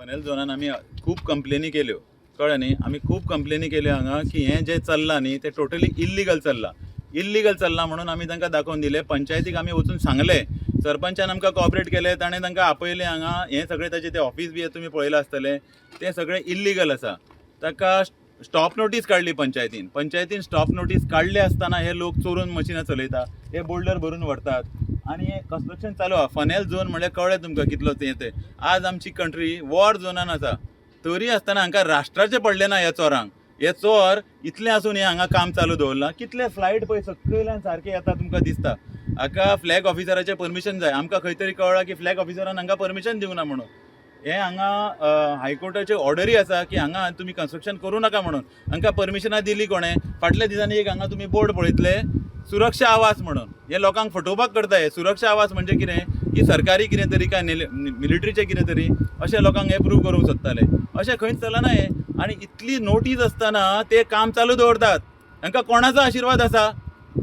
Panel झोनान आमी खूब कंप्लेनी केल्यो कळ्ळें न्ही. आमी खूब कंप्लेनी केल्यो हांगा की हें जें चल्लां न्ही तें टोटली इल्लिगल चल्लां म्हणून आमी तांकां दाखोवन दिलें. पंचायतीक आमी वचून सांगलें, सरपंचान आमकां कॉपरेट केलें, ताणें तांकां आपयलें हांगा. हें सगळें ताचें तें ऑफीस बी तुमी पळयलां आसतलें, तें सगळें इल्लिगल आसा. ताका स्टॉप नोटीस काडली पंचायतीन स्टॉप नोटीस काडले आसतना हे लोक चोरून मशिनां चलयता, हे बोल्डर भरून व्हरतात आनी हें कन्स्ट्रक्शन चालू आहा. फनेल झोन म्हणल्यार कळ्ळें तुमकां कितलो तें. आज आमची कंट्री वॉर झोनान आसा, तरी आसतना हांकां राष्ट्राचें पडलें ना ह्या चोरांक. हे चोर इतलें आसून हे हांगा काम चालू दवरलां. कितले फ्लायट पळय सकयल्यान सारके येता तुमकां दिसता. हाका फ्लॅग ऑफिसराचें परमिशन जाय. आमकां खंय तरी कळ्ळां की फ्लॅग ऑफिसरान हांकां परमिशन दिवंक ना म्हणून. हे हांगा हायकोर्टाची ऑर्डरी आसा की हांगा तुमी कन्स्ट्रक्शन करूं नाका म्हणून. हांकां परमिशनां दिली कोणें? फाटल्या दिसांनी एक हांगा तुमी बोर्ड पळयतले, सुरक्षा आवास म्हणून. हे लोकांक फटोवपाक करता. हे सुरक्षा आवास म्हणजे कितें की सरकारी कितें तरी काय मिलिटरीचें कितें तरी अशें लोकांक हे प्रूव करूंक सोदताले. अशें खंयच चलना हे. आनी इतली नोटीस आसतना ते काम चालू दवरतात. हांकां कोणाचो आशिर्वाद आसा?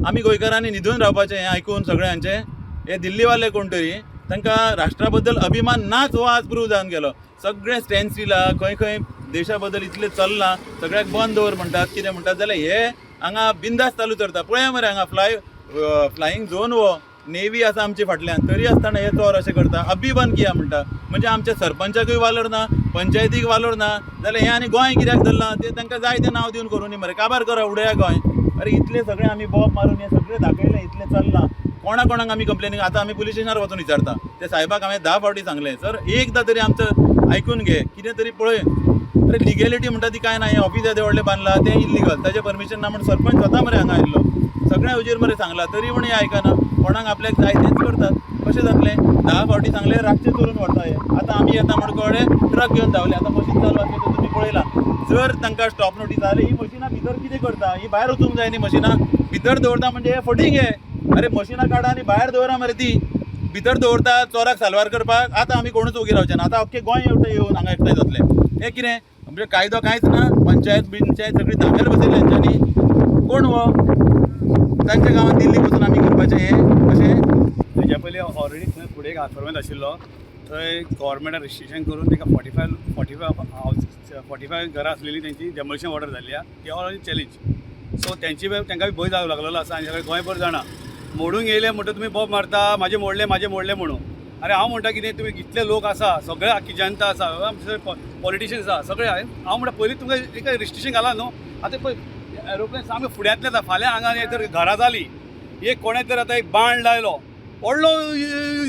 आमी गोंयकारांनी न्हिदून रावपाचें हें आयकून सगळ्यांचें? हे दिल्लीवाले कोण तरी, तांकां राष्ट्रा बद्दल अभिमान नाच हो आज प्रूव जावन गेलो. सगळें स्टँड स्टिला खंय खंय देशा बद्दल इतलें चल्लां, सगळ्याक बंद दवर म्हणटात, कितें म्हणटात, जाल्यार हे हांगा बिंदास चालू करता. पळया मरे हांगा फ्लायींग झोन हो, नेवी आसा आमचे फाटल्यान, तरी आसतना हे चोर अशें करता. अभी बंद किया म्हणटा. म्हणजे आमच्या सरपंचाकूय वालोर ना, पंचायतीक वालोर ना, जाल्यार हें आनी गोंय कित्याक धरलां? ते तांकां जाय तें नांव दिवन करूं न्ही मरे. काबार करा, उडया गोंय. अरे इतलें सगळें आमी बॉब मारून हें सगळें दाखयलें, इतलें चल्लां. कोणाक आमी कंप्लेनी आतां आमी पुलीस स्टेशनार वचून विचारता. त्या साहेबाक हांवें 10 फावटी सांगलें, सर एकदां तरी आमचं आयकून घे, कितें तरी पळय. अरे लिगॅलिटी म्हणटा ती काय ना. हें ऑफीस येदे व्हडलें बांदलां तें इल्लिगल, ताचें परमिशन ना म्हणून सरपंच स्वता मरे हांगा आयिल्लो. सगळ्या हुजेर मरे सांगलां, तरी म्हण हे आयकना. कोणाक आपल्याक जाय तेंच करतात. कशें जातलें? 10 फावटी सांगलें, रातचें चोरून व्हरता हे. आतां आमी येता म्हण कळ्ळें, ट्रक घेवन धांवले. आतां मशीन चालू आसलें तें तुमी पळयलां. जर तांकां स्टॉप नोटीस जाली, ही मशिनां भितर कितें करता? ही भायर वचूंक जाय न्ही मशिनां. भितर दवरता म्हणजे हे फटींग हे. अरे मशिनां काडा आनी भायर दवरा मरे ती. भितर दवरता चोराक साल्वार करपाक. आतां आमी कोणूच ओगी रावचे ना. आतां अख्खें गोंय येवन हांगा एकठांय जातलें. हें कितें म्हणजे कायदो कांयच ना. पंचायत सगळी धाब्यार बसयली हेंच्यांनी. कोण हो? तांच्या गांवांत दिल्ली वचून आमी करपाचें हें अशें? तेज्या पयलीं ऑलरेडी थंय फुडें एक आफर्मेंट आशिल्लो. थंय गव्हर्मेंटान रिस्ट्रिक्शन करून ताका 45 घरां आसलेली तेंची डेमोलिशन ऑर्डर जाल्ली आहा. ती ऑलरेडी चॅलेंज. सो तांकां बी भंय जावंक लागलेलो आसा आनी सगळें गोंयभर जाणा. मोडूंक येयले म्हणटा तुमी बॉब मारता, म्हाजें मोडलें म्हणून. अरे हांव म्हणटा कितें, तुमी इतले लोक आसा, सगळे आख्खी जनता आसा, आमचे पॉलिटिशियन्स आसा सगळे. हांव म्हणटा पयलीं तुमकां एक रिस्ट्रिक्शन घाला न्हू. आतां पळय एरोप्लेन सामकें फुड्यांतले येता. फाल्यां हांगा जर घरां जाली, एक कोणें तर आतां एक बाण लायलो, व्हडलो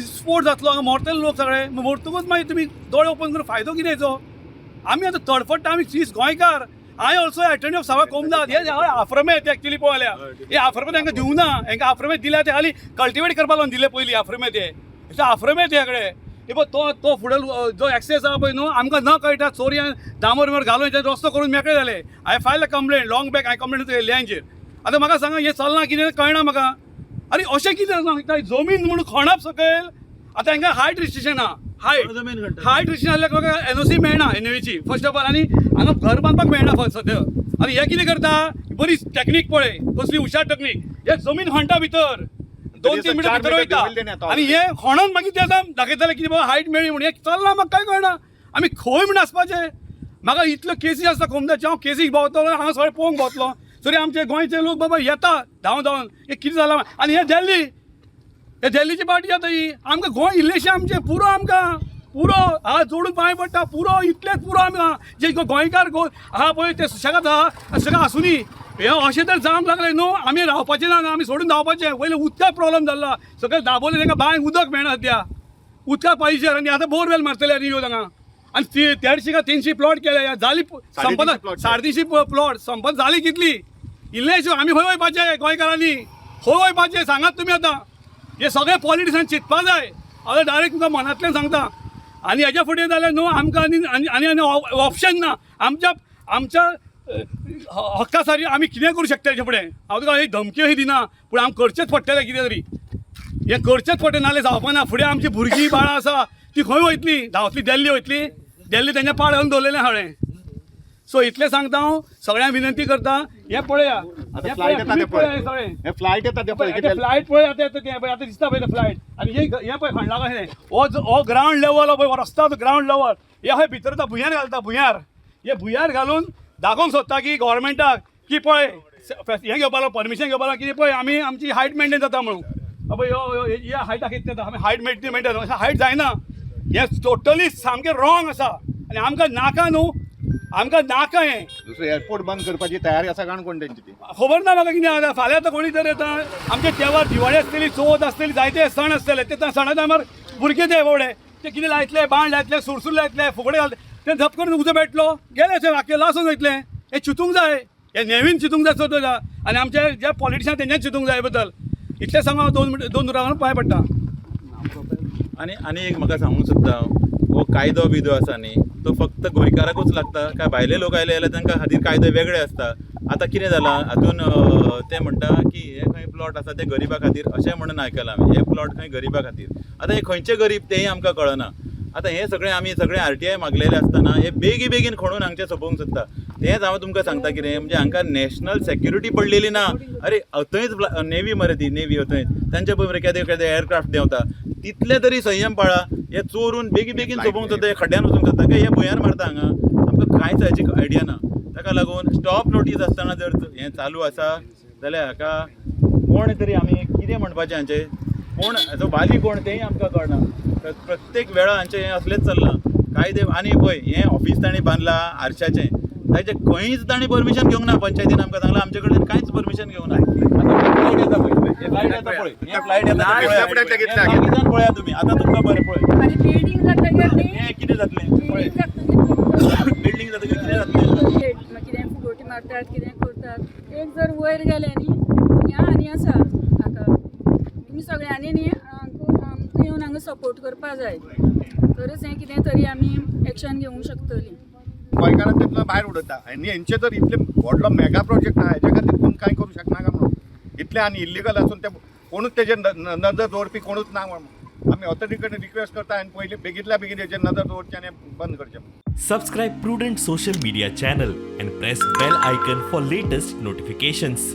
स्फोट जातलो, हांगा मरतले लोक सगळे. मरतकूच मागीर तुमी दोळे ओपन करून फायदो कितेंचो? आमी आतां तडफडटा, आमी सीस गोंयकार. हांवें ऑल्सो एटेंड ऑफ सभा कोमदाद. हे आफर्मेत एक्चुली पळयल्या. हे आफर्मेत हांकां दिवं ना. हांकां आफर्मेत दिल्या ते खाली कल्टिवेट करपाक लागून दिले पयलीं आफर्मेत. हे आफर्मेत हे कडेन. हे पळय तो फुडें जो एक्सेस आहा पळय न्हू, आमकां न कळटा चोरयान डांबर घालून रस्तो करून मेकळे जाले. हांवें file a complaint, long back हांवें कंप्लेंट केली हांचेर. आतां म्हाका सांगा, हें चलना कितें कळना म्हाका. अरे अशें कितें सांगता? जमीन म्हणून खणप सकयल. आतां हांकां हायट रिस्ट्रिक्शन आहा. हायट रिस्ट्रिक्शन आसल्यार म्हाका एनओसी मेळना एनओची फर्स्ट ऑफ ऑल. आनी हांगा घर बांदपाक मेळना फर्स्ट सद्या. आनी हे कितें करता? बरी टॅक्नीक पळय, कसली हुशार टॅक्नीक. हे जमीन खणटा भितर, 2-3 मिटर भितर वयता आनी हे खणून मागीर ते दाखयताले कितें बाबा हायट मेळ्ळी म्हणून. हे चलना म्हाका काय कळना. आमी खंय म्हण आसपाचें? म्हाका इतल्यो केसी आसता कोमदाचे. हांव केसीक भोंवतलो, हांगा सगळें पळोवंक भोंवतलो. तरी आमचे गोंयचे लोक बाबा येता धांवन. हे कितें जालां? आनी हे दिल्लीची पार्टी जाता ही. आमकां गोंय इल्लेशें आमचें पुरो, आमकां पुरो हात जोडून पांय पडटा. पुरो इतलेंच पुरो आमकां. जे गोंयकार आहा पळय ते सुशेगाद आहा, सुशेगाद आसुनी. हे अशें तर जावंक लागलें न्हू. आमी रावपाचें ना, आमी सोडून धांवपाचें. पयलीं उदकाक प्रॉब्लेम जाल्ला. सगळें दाबोलें, तांकां बांयक उदक मेळना सद्या. उदका पायजे आनी आतां बोरवेल मारतले आनी येवन हांगा. आनी 150 काय 300 प्लॉट केले. जाली संपत 350 प्लॉट संपत जाली कितली? इल्लेशें आमी खंय वयपाचें गोंयकारांनी? खंय वयपाचें सांगात तुमी आतां? हे सगळे पॉलिटिशन चिंतपा जाय. आतां डायरेक्ट तुमकां मनांतल्यान सांगता. आनी हेज्या फुडें जाल्यार न्हू आमकां आनी ऑप्शन ना. आमच्या हक्का सारी आमी कितें करूं शकता हेजे फुडें. हांव तुका एक धमक्यो ही दिना, पूण आमकां करचेंच पडटलें कितें तरी. हें करचेंच पडटलें, नाल्यार जावपा ना. फुडें आमची भुरगीं बाळां आसा ती खंय वयतली? धांवतली दिल्ली वयतली. दिल्ली तेंच्या पाड घालून दवरलेलें हांवें. सो इतलें सांगता हांव. सगळ्यांक विनंती करता हे पळया आता फ्लायट येता ते पळया पळय. सगळे हे फ्लायट येता ते पळय कितले फ्लायट पळय आता येता ते पळय आता दिसता पळय फ्लायट आणि हे पळय खणला कशें हो ग्राउंड लेवल हो पळय हो रस्ता ग्राउंड लेवल हे हय भितर तो भुंयार घालता भुंयार हे भुंयार घालून दाखोवंक सोदता की गव्हर्मेंटाक की पळय हें घेवपाक परमिशन घेवपाक कितें पळय आमी आमची हायट मेंटेन जाता म्हणून पळय ह्या हायटाक कितें जाता आमी हायट मेंटेन अशें हायट जायना हें टोटली सामकें रॉंग आसा आनी आमकां नाका न्हू आमकां नाका हें दुसरो एअरपोर्ट बंद करपाची तयारी आसा काणकोण तेंची ती खबर ना म्हाका कितें जाता फाल्यां आतां कोणी तर येता आमचे तेव्हार दिवाळी आसतली चवथ आसतली जायते सण आसतले ते सणा टायमार भुरगे ते एवढे ते कितें लायतले बाण लायतले सुरसूर लायतले फुगडे घालतले ते झप करून उजो पेटलो गेले अशें वाक्य लासून वयतले हे चिंतूंक जाय हे नेवीन चिंतूंक जाय चवथ आनी आमचे जे पॉलिटिशियन तेंच्याच चिंतूंक जाय बद्दल इतलें सांगून हांव दोन रावण पांय पडटा आनी एक म्हाका सांगूंक सोदता हो कायदो बिदो आसा न्ही तो फक्त गोंयकाराकूच लागता काय भायले लोक आयले जाल्यार तांकां खातीर कायदे वेगळे आसता आतां कितें जालां हातून ते म्हणटा की हे खंय प्लॉट आसा ते गरिबा खातीर अशें म्हणून आयकलां हांवें हे प्लॉट खंय गरिबा खातीर आतां हे खंयचे गरीब तेंय आमकां कळना आतां हे सगळें आमी सगळे RTI मागलेले आसतना हे बेगीन खणून हांगचें सोंपोवंक सोदता तेंच हांव तुमकां सांगता कितें म्हणजे हांकां नॅशनल सेक्युरिटी पडलेली ना अरे अथंयच नेवी मरे ती नेवी अथंयच तांचे पळय केदें एअरक्राफ्ट देंवता तितले तरी संयम पाळा हे चोरून बेगीन सोंपोवंक सोदता हे खड्ड्यान वचूंक सोदता काय हे भुंयार मारता हांगा आमकां कांयच हाची आयडिया ना ताका लागून स्टॉप नोटीस आसतना जर हें चालू आसा जाल्यार हाका कोण तरी आमी कितें म्हणपाचें हांचें कोण हाचो वाली कोण तेंय आमकां कळना प्रत्येक वेळा हांचें हें असलेंच चल्लां कायदे आनी पळय हें ऑफिस तांणी बांदलां आरशाचें ताचें खंयच तांणी परमिशन घेवंक ना पंचायतीन आमकां सांगलां आमचे कडेन कांयच परमिशन घेवंक ना फ्लायट येता पळय फ्लायट येता पळय हें फ्लायट येता कित्याक पळया तुमी आतां तुमकां बरें पळय आणि बिल्डिंग जातकीर न्ही हें कितें जातलें पळय बिल्डींग जातकीर कितें जातलें कितें फुगोटी मारतात कितें करतात एक जर वयर गेले न्ही भुरग्यां आनी आसा हाका तुमी सगळ्यांनी न्ही आमकां येवन हांगा सपोर्ट करपा जाय तरच हें कितें तरी आमी एक्शन घेवंक शकतलीं गोंयकारांक तितलो भायर उडयता आनी हेंचे जर इतले व्हडलो मेगा प्रोजेक्ट आहा हेच्या खातीर कोण कांय करूं शकना काय म्हणून इतले आनी इल्लीगल आसून ते कोणूच तेजेर नजर दवरपी कोणूच ना म्हणून आमी ऑथॉरिटी कडेन रिक्वेस्ट करता आनी पयलीं बेगींतल्या बेगीन हेचेर नजर दवरचें आनी बंद करचें Subscribe Prudent social media channel and press bell icon for latest notifications.